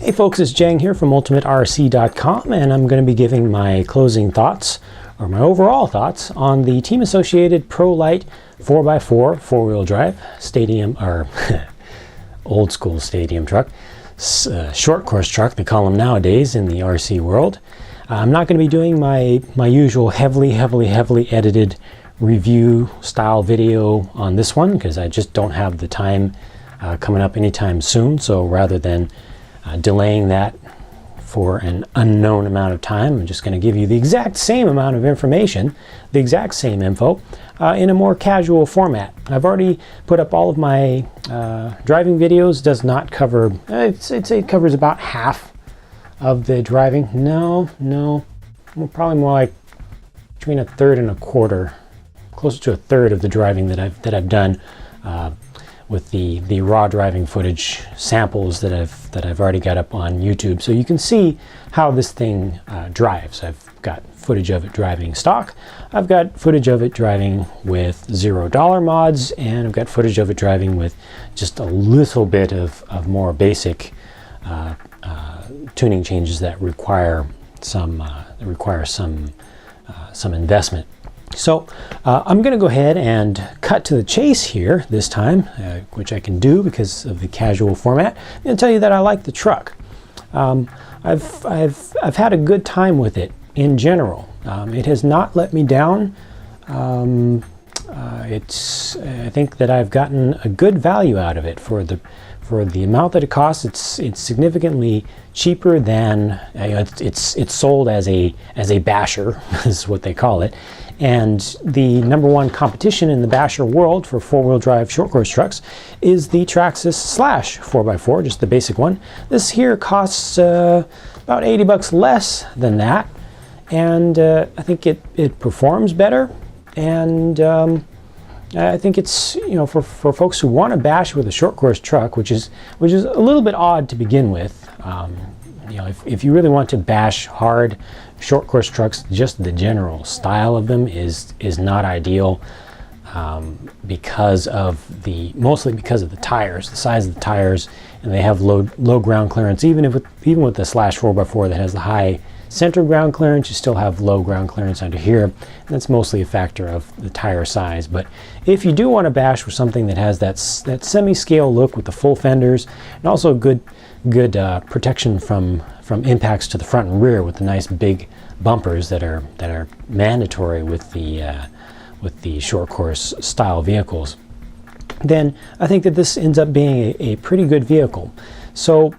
Hey folks, it's Jang here from ultimaterc.com, and I'm going to be giving my closing thoughts, or my overall thoughts, on the Team Associated ProLite 4x4 four-wheel drive stadium, or old school stadium truck, short course truck they call them nowadays in the RC world. I'm not going to be doing my usual heavily edited review style video on this one because I just don't have the time coming up anytime soon. So rather than delaying that for an unknown amount of time, I'm just going to give you the exact same amount of information, the exact same info, in a more casual format. I've already put up all of my driving videos. Does not cover, I'd say it covers about half of the driving. No, probably more like between a third and a quarter, closer to a third of the driving that I've done with the raw driving footage samples that I've already got up on YouTube. So you can see how this thing drives. I've got footage of it driving stock, I've got footage of it driving with $0 mods, and I've got footage of it driving with just a little bit of more basic tuning changes that require some investment. So I'm going to go ahead and cut to the chase here this time, which I can do because of the casual format. I'm going to tell you that I like the truck. I've had a good time with it in general. It has not let me down. I think that I've gotten a good value out of it for the amount that it costs. It's significantly cheaper than it's sold as a basher is what they call it. And the #1 competition in the basher world for four-wheel drive short course trucks is the Traxxas Slash 4x4, just the basic one. This here costs about 80 bucks less than that, and I think it performs better, and I think it's, for folks who want to bash with a short course truck, which is a little bit odd to begin with. If you really want to bash hard short course trucks, just the general style of them is not ideal, mostly because of the tires, the size of the tires, and they have low ground clearance. Even with the Slash 4x4 that has the high center ground clearance, you still have low ground clearance under here, and that's mostly a factor of the tire size. But if you do want to bash with something that has that semi-scale look with the full fenders, and also good protection from impacts to the front and rear with the nice big bumpers that are mandatory with the short course style vehicles, then I think that this ends up being a pretty good vehicle. So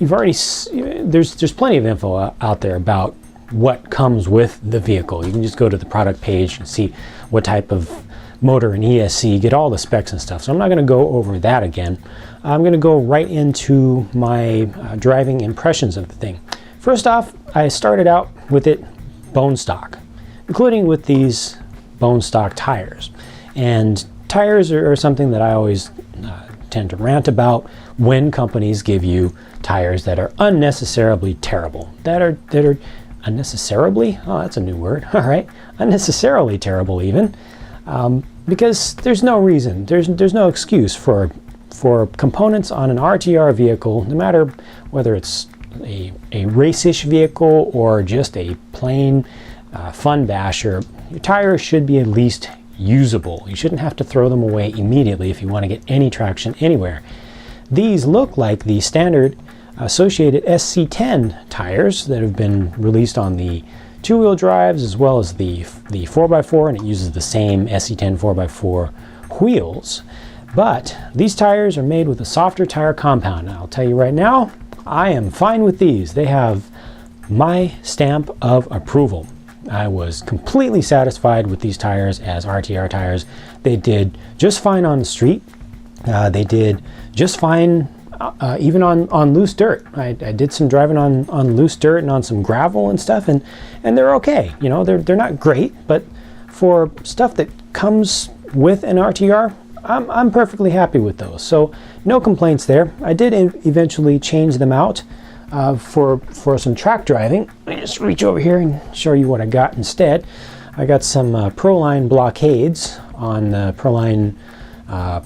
there's plenty of info out there about what comes with the vehicle. You can just go to the product page and see what type of motor and ESC, get all the specs and stuff. So I'm not going to go over that again. I'm going to go right into my driving impressions of the thing. First off, I started out with it bone stock, including with these bone stock tires. And tires are something that I always tend to rant about when companies give you tires that are unnecessarily terrible, that are unnecessarily, oh, that's a new word, all right, unnecessarily terrible even, because there's no reason, there's no excuse for components on an RTR vehicle, no matter whether it's a race-ish vehicle or just a plain fun basher. Your tires should be at least usable. You shouldn't have to throw them away immediately if you want to get any traction anywhere. These look like the standard Associated SC10 tires that have been released on the two-wheel drives as well as the 4x4, and it uses the same SC10 4x4 wheels. But these tires are made with a softer tire compound. And I'll tell you right now, I am fine with these. They have my stamp of approval. I was completely satisfied with these tires as RTR tires. They did just fine on the street. They did just fine even on loose dirt. I did some driving on loose dirt and on some gravel and stuff, and they're okay. They're not great, but for stuff that comes with an RTR, I'm perfectly happy with those. So no complaints there. I did eventually change them out for some track driving. Let me just reach over here and show you what I got instead. I got some ProLine blockades on the ProLine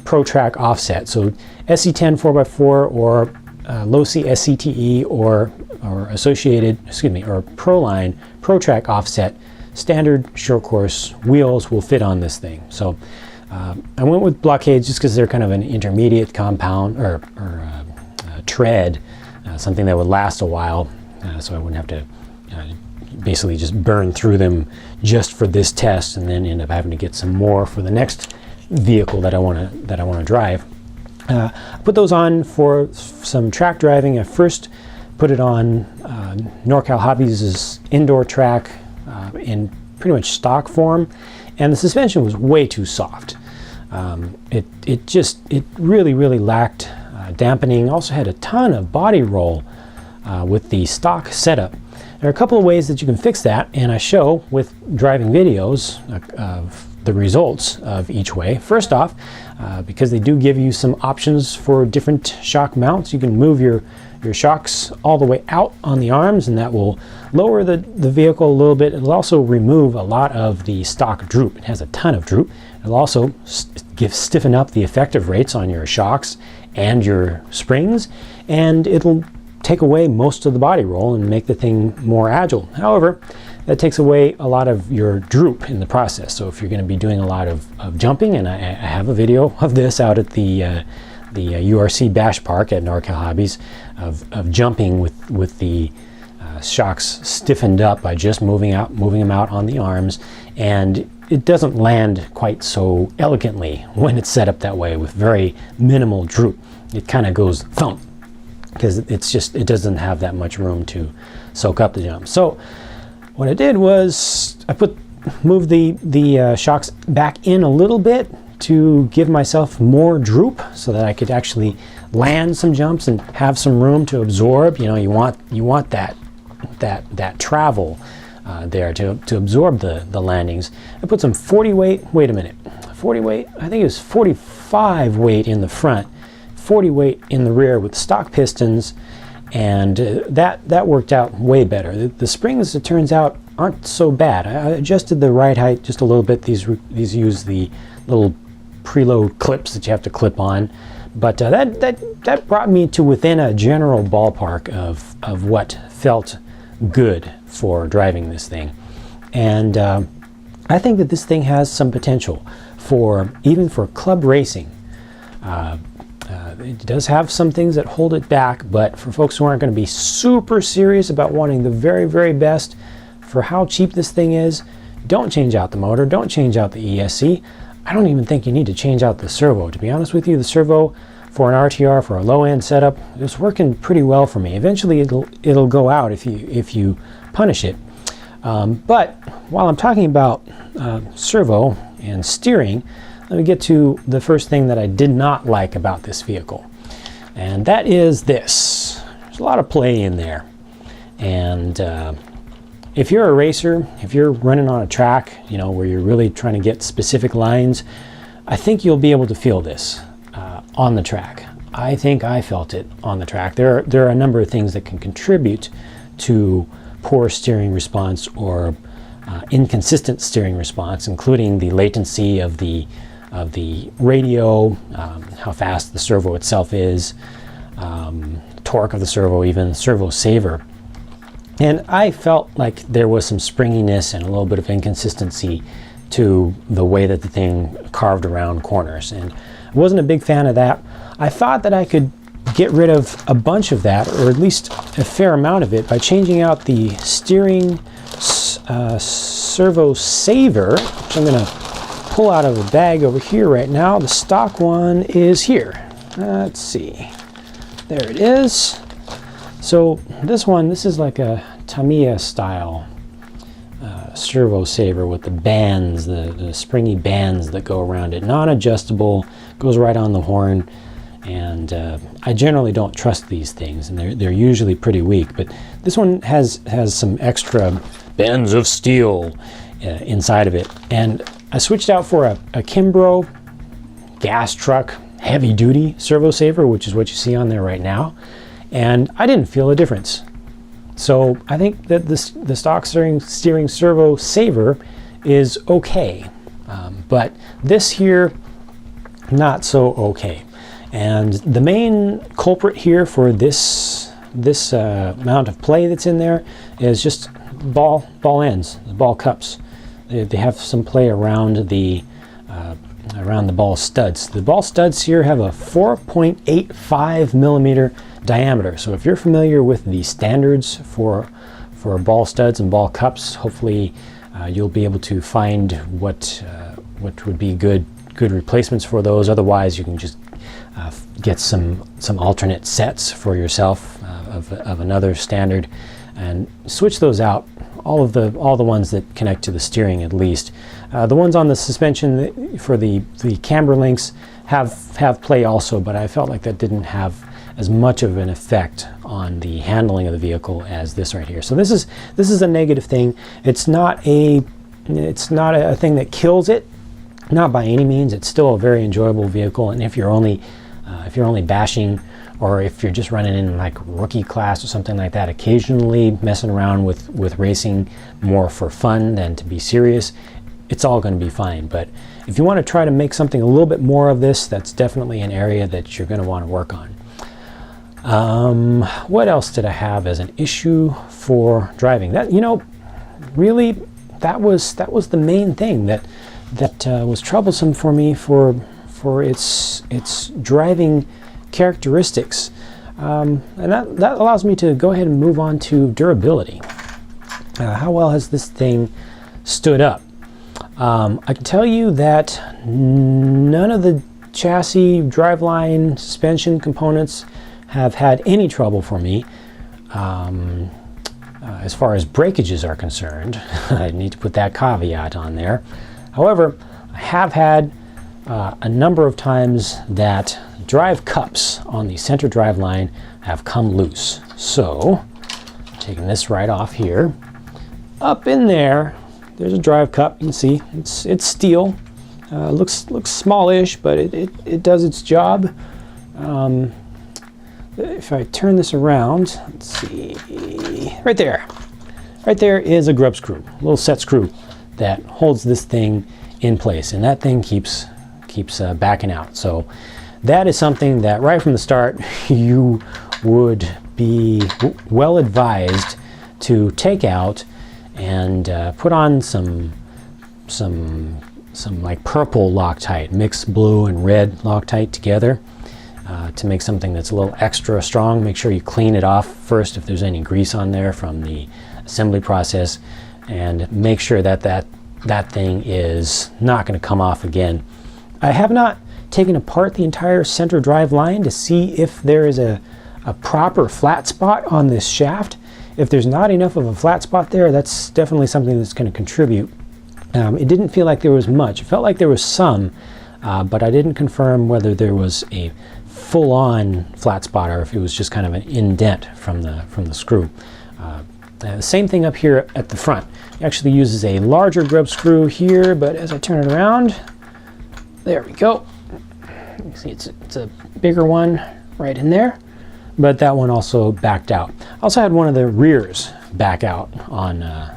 Pro Track offset. So SC10 4x4 or low-C SCTE or Associated, or ProLine ProTrack offset standard short course wheels will fit on this thing. So I went with blockades just because they're kind of an intermediate compound or tread, something that would last a while, so I wouldn't have to basically just burn through them just for this test and then end up having to get some more for the next vehicle that I want to drive. I put those on for some track driving. I first put it on NorCal Hobbies' indoor track in pretty much stock form, and the suspension was way too soft. It really lacked dampening. Also had a ton of body roll with the stock setup. There are a couple of ways that you can fix that, and I show with driving videos of the results of each way. First off, because they do give you some options for different shock mounts, you can move your shocks all the way out on the arms, and that will lower the vehicle a little bit. It'll also remove a lot of the stock droop. It has a ton of droop. It'll also stiffen up the effective rates on your shocks and your springs, and it'll take away most of the body roll and make the thing more agile. However, that takes away a lot of your droop in the process. So if you're going to be doing a lot of jumping, and I have a video of this out at the URC Bash Park at NorCal Hobbies of jumping with the shocks stiffened up by just moving them out on the arms, and it doesn't land quite so elegantly when it's set up that way with very minimal droop. It kind of goes thump because it doesn't have that much room to soak up the jump. So what I did was I moved the shocks back in a little bit to give myself more droop so that I could actually land some jumps and have some room to absorb. You know, you want that travel there to absorb the landings. I put some 40 weight, wait a minute, 40 weight, I think it was 45 weight in the front, 40 weight in the rear with stock pistons, and that worked out way better. The springs, it turns out, aren't so bad. I adjusted the ride height just a little bit. These use the little preload clips that you have to clip on, but that brought me to within a general ballpark of what felt good for driving this thing. And I think that this thing has some potential even for club racing. It does have some things that hold it back, but for folks who aren't going to be super serious about wanting the very, very best for how cheap this thing is, don't change out the motor, don't change out the ESC. I don't even think you need to change out the servo. To be honest with you, the servo for an RTR, for a low-end setup, it's working pretty well for me. Eventually it'll go out if you punish it. But while I'm talking about servo and steering, let me get to the first thing that I did not like about this vehicle, and that is this. There's a lot of play in there, and if you're a racer, if you're running on a track, you know, where you're really trying to get specific lines, I think you'll be able to feel this on the track. I think I felt it on the track. There are a number of things that can contribute to poor steering response or inconsistent steering response, including the latency of the radio, how fast the servo itself is, torque of the servo, even servo saver. And I felt like there was some springiness and a little bit of inconsistency to the way that the thing carved around corners, and I wasn't a big fan of that. I thought that I could get rid of a bunch of that, or at least a fair amount of it, by changing out the steering servo saver, which I'm going to pull out of a bag over here right now. The stock one is here. Let's see. There it is. So this is like a Tamiya style servo saver with the bands, the springy bands that go around it. Non-adjustable, goes right on the horn, and I generally don't trust these things, and they're usually pretty weak. But this one has some extra bands of steel inside of it, and I switched out for a Kimbrough gas truck heavy duty servo saver, which is what you see on there right now, and I didn't feel a difference. So I think that the stock steering servo saver is okay, but this here, not so okay. And the main culprit here for this amount of play that's in there is just ball ends, the ball cups. They have some play around the ball studs. The ball studs here have a 4.85 millimeter diameter. So if you're familiar with the standards for ball studs and ball cups, hopefully you'll be able to find what would be good replacements for those. Otherwise, you can just get some alternate sets for yourself of another standard and switch those out. All the ones that connect to the steering, at least. The ones on the suspension for the camber links have play also, but I felt like that didn't have as much of an effect on the handling of the vehicle as this right here. So this is a negative thing. It's not a thing that kills it, not by any means. It's still a very enjoyable vehicle, and if you're only bashing, or if you're just running in like rookie class or something like that, occasionally messing around with racing more for fun than to be serious, it's all going to be fine. But if you want to try to make something a little bit more of this, that's definitely an area that you're going to want to work on. What else did I have as an issue for driving? That, really, that was the main thing that was troublesome for me for its driving characteristics, and that allows me to go ahead and move on to durability. How well has this thing stood up? I can tell you that none of the chassis, driveline, suspension components have had any trouble for me. As far as breakages are concerned, I need to put that caveat on there. However, I have had a number of times that drive cups on the center drive line have come loose. So, taking this right off here, up in there's a drive cup. You can see it's steel. Looks smallish, but it does its job. If I turn this around, let's see, right there is a grub screw, a little set screw that holds this thing in place, and that thing keeps backing out. So that is something that right from the start you would be well advised to take out and put on some like purple Loctite, mix blue and red Loctite together to make something that's a little extra strong. Make sure you clean it off first if there's any grease on there from the assembly process, and make sure that thing is not going to come off again. I have not taken apart the entire center drive line to see if there is a proper flat spot on this shaft. If there's not enough of a flat spot there, that's definitely something that's going to contribute. It didn't feel like there was much. It felt like there was some, but I didn't confirm whether there was a full-on flat spot or if it was just kind of an indent from the screw. Same thing up here at the front. It actually uses a larger grub screw here, but as I turn it around, there we go. You can see it's a bigger one right in there, but that one also backed out. I also had one of the rears back out on, I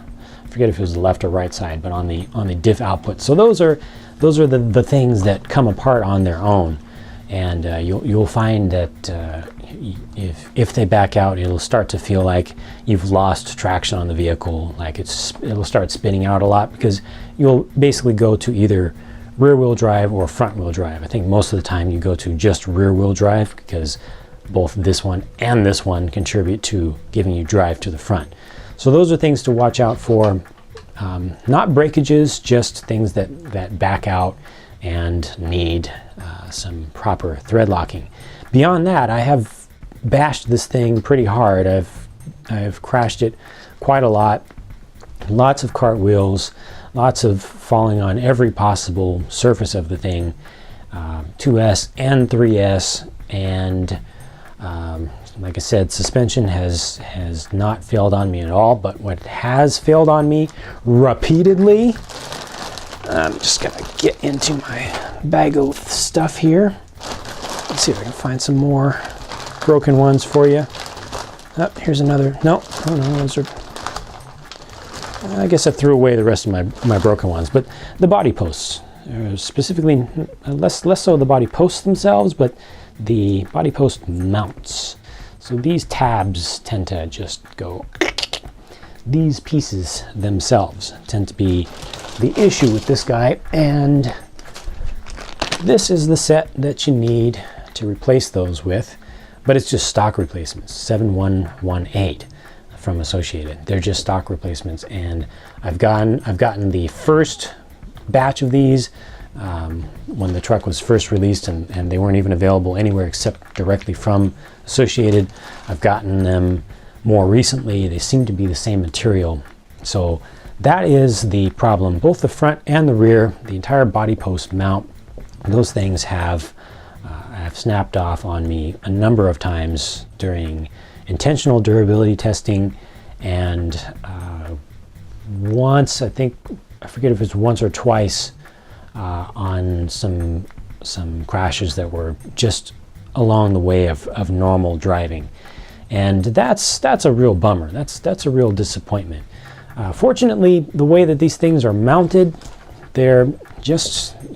forget if it was the left or right side, but on the diff output. So those are the things that come apart on their own, and you'll find that if they back out, it'll start to feel like you've lost traction on the vehicle, like it'll start spinning out a lot, because you'll basically go to either rear-wheel drive or front-wheel drive. I think most of the time you go to just rear-wheel drive, because both this one and this one contribute to giving you drive to the front. So those are things to watch out for. Not breakages, just things that back out and need some proper thread locking. Beyond that, I have bashed this thing pretty hard. I've crashed it quite a lot. Lots of cartwheels, lots of falling on every possible surface of the thing, 2S and 3S, and like I said, suspension has not failed on me at all, but what has failed on me repeatedly, I'm just gonna get into my bag of stuff here. Let's see if I can find some more broken ones for you. Oh, here's another. No, those are, I guess I threw away the rest of my broken ones, but the body posts, specifically less so the body posts themselves, but the body post mounts. So these tabs tend to just go. These pieces themselves tend to be the issue with this guy, and this is the set that you need to replace those with, but it's just stock replacements, 7118 from Associated. They're just stock replacements, and I've gotten the first batch of these when the truck was first released, and they weren't even available anywhere except directly from Associated. I've gotten them more recently. They seem to be the same material. So that is the problem. Both the front and the rear, the entire body post mount, those things have snapped off on me a number of times during intentional durability testing, and once, I forget if it's once or twice, on some crashes that were just along the way of normal driving, and that's a real bummer. That's a real disappointment. Fortunately, the way that these things are mounted, you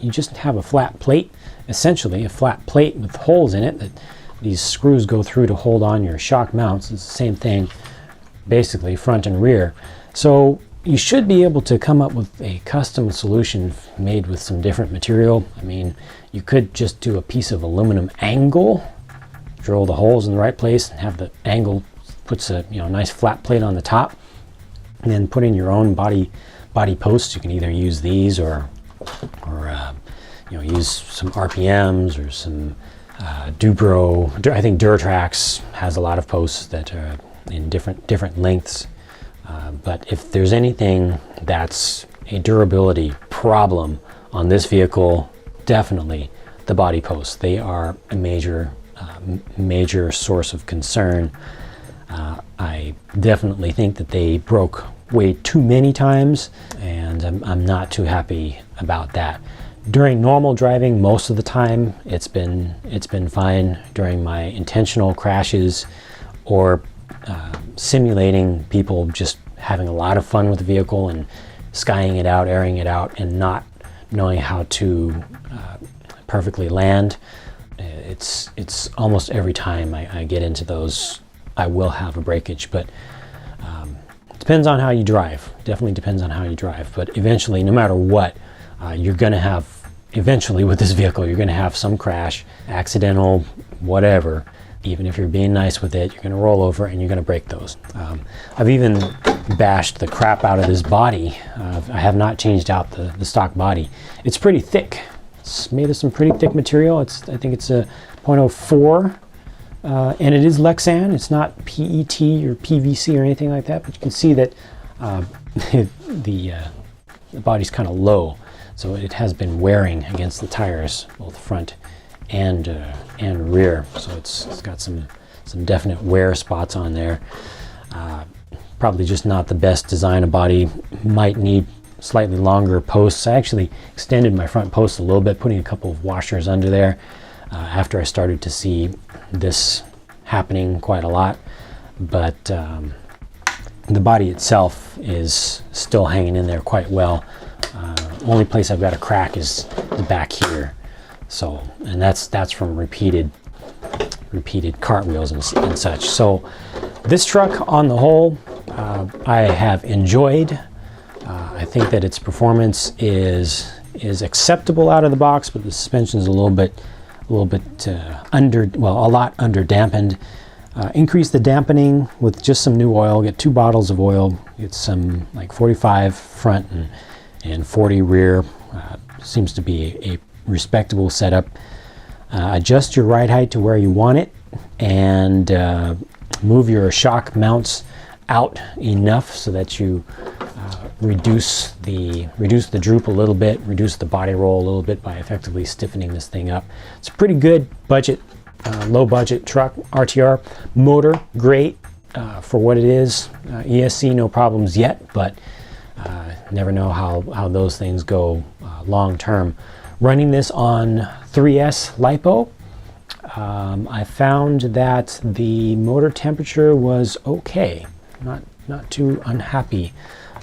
just have a flat plate, essentially a flat plate with holes in it that these screws go through to hold on your shock mounts. It's the same thing, basically, front and rear. So you should be able to come up with a custom solution made with some different material. I mean, you could just do a piece of aluminum angle, drill the holes in the right place, and have the angle puts a nice flat plate on the top, and then put in your own body posts. You can either use these or use some RPMs or some Dupro. I think Drivetrain has a lot of posts that are in different lengths. But if there's anything that's a durability problem on this vehicle, definitely the body posts. They are a major source of concern. I definitely think that they broke way too many times, and I'm not too happy about that. During normal driving, most of the time it's been fine. During my intentional crashes or simulating people just having a lot of fun with the vehicle and skying it out, airing it out, and not knowing how to perfectly land, it's almost every time I get into those, I will have a breakage. But depends on how you drive. Definitely depends on how you drive. But eventually, no matter what, you're going to have, eventually with this vehicle, you're going to have some crash, accidental, whatever. Even if you're being nice with it, you're going to roll over and you're going to break those. I've even bashed the crap out of this body. I have not changed out the stock body. It's pretty thick. It's made of some pretty thick material. I think it's a 0.04, and it is Lexan. It's not PET or PVC or anything like that, but you can see that the body's kind of low, so it has been wearing against the tires, both front and rear. So it's got some definite wear spots on there. Probably just not the best design. A body might need slightly longer posts. I actually extended my front post a little bit, putting a couple of washers under there after I started to see this happening quite a lot. But the body itself is still hanging in there quite well. Only place I've got a crack is the back here. So, and that's from repeated cartwheels and such. So this truck on the whole, I have enjoyed. I think that its performance is acceptable out of the box, but the suspension is a little bit a lot under dampened. Increase the dampening with just some new oil. Get 2 bottles of oil. Get some like 45 front and 40 rear. Seems to be a respectable setup. Adjust your ride height to where you want it, and move your shock mounts out enough so that you reduce the droop a little bit, reduce the body roll a little bit by effectively stiffening this thing up. It's a pretty good budget, low budget truck. RTR motor, great for what it is. ESC, no problems yet, but never know how those things go long term. Running this on 3S LiPo, I found that the motor temperature was okay. Not too unhappy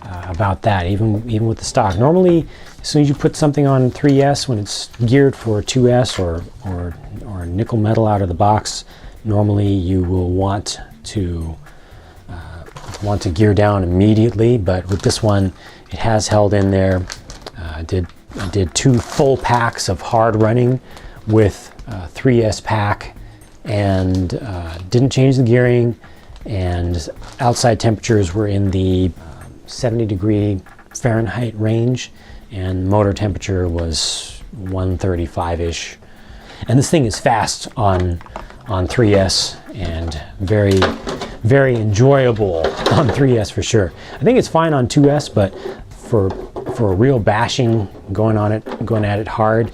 about that, even with the stock. Normally, as soon as you put something on 3S, when it's geared for 2S or nickel metal out of the box, normally you will want to gear down immediately. But with this one, it has held in there. I did 2 full packs of hard running with 3S pack, and didn't change the gearing, and outside temperatures were in the 70-degree Fahrenheit range, and motor temperature was 135-ish. And this thing is fast on 3S, and very, very enjoyable on 3S for sure. I think it's fine on 2S, but for a real bashing, going at it hard,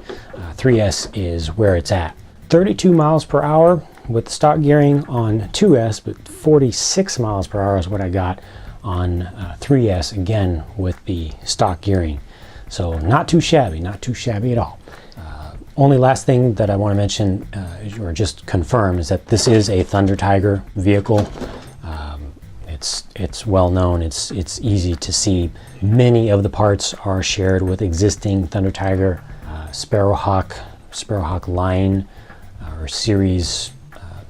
3S is where it's at. 32 miles per hour with stock gearing on 2S, but 46 miles per hour is what I got on 3S, again with the stock gearing. So not too shabby at all. Only last thing that I want to mention, or just confirm, is that this is a Thunder Tiger vehicle. It's well known. It's easy to see. Many of the parts are shared with existing Thunder Tiger, Sparrowhawk line or series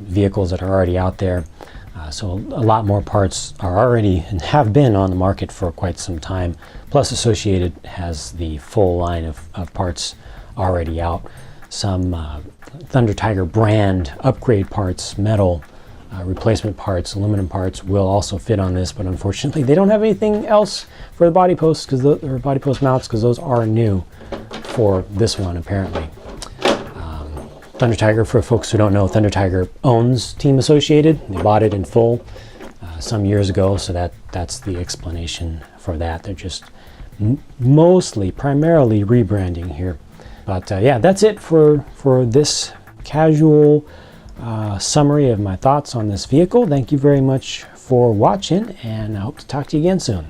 vehicles that are already out there. So a lot more parts are already and have been on the market for quite some time. Plus, Associated has the full line of parts already out. Some Thunder Tiger brand upgrade parts, metal replacement parts, aluminum parts will also fit on this, but unfortunately they don't have anything else for the body posts, or body post mounts, because those are new for this one apparently. Thunder Tiger, for folks who don't know, Thunder Tiger owns Team Associated. They bought it in full some years ago, so that's the explanation for that. They're just primarily rebranding here. But yeah, that's it for this casual summary of my thoughts on this vehicle. Thank you very much for watching, and I hope to talk to you again soon.